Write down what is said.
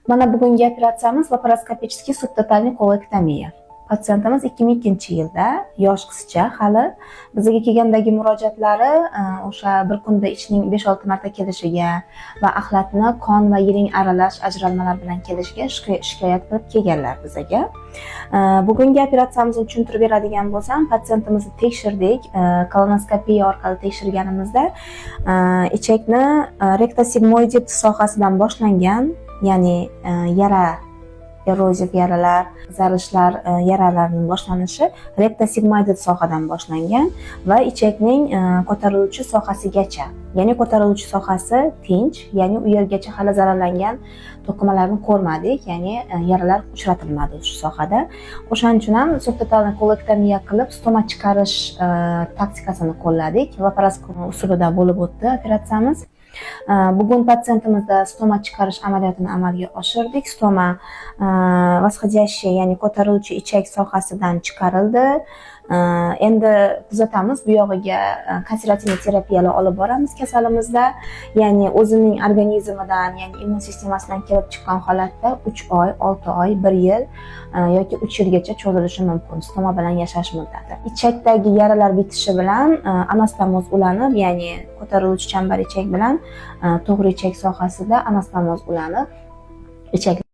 Mana bugungi operatsiyamiz laparoskopicheskiy subtotalniy kolektomiya. Patsientimiz 2002-yilda, yosh qizcha, hali bizga kelgandagi murojaatlari o'sha bir kunda ichning 5-6 marta kelishiga va axlatni qon va yiring aralash ajralmalar bilan kelishiga shikoyat qilib kelganlar bizga. Bugungi operatsiyamizni tushuntirib beradigan bo'lsam, patsientimizni tekshirdik. Kolonoskopiya orqali tekshirganimizda ichakni rektosigmoid sohasidan boshlangan, ya'ni yara, eroziv yaralar, qizarishlar, yaralarning boshlanishi rektosigmoid sohadan boshlangan va ichakning ko'tariluvchi sohasigacha, ya'ni ko'tariluvchi sohasi tinch, ya'ni u yergacha hali zararlangan to'qimalarni ko'rmadik, ya'ni yaralar uchratilmadi shu sohada. O'shaning uchun ham subtotalniy kolektomiya qilib stoma chiqarish taktikasini qo'lladik. Laparoskop usulida bo'lib o'tdi operatsiyamiz. Bugun patsientimizda stoma chiqarish amaliyotini amalga oshirdik. Stoma восходящий, ya'ni ko'tariluvchi ichak sohasidan chiqarildi. Endi kuzatamiz, bu yog'iga konservativ terapiyalar olib boramiz kasalimizda, ya'ni o'zining organizmidan, ya'ni immun sistemasidan kelib chiqqan holatda 3 oy, 6 oy, 1 yil yoki 3 yilgacha cho'zilishi mumkin stoma bilan yashash muddati. Ichakdagi yaralar bitishi bilan anastomoz ulanib, ya'ni ko'tariluvchi chambar ichak bilan to'g'ri ichak sohasida anastomoz ulanib, ichak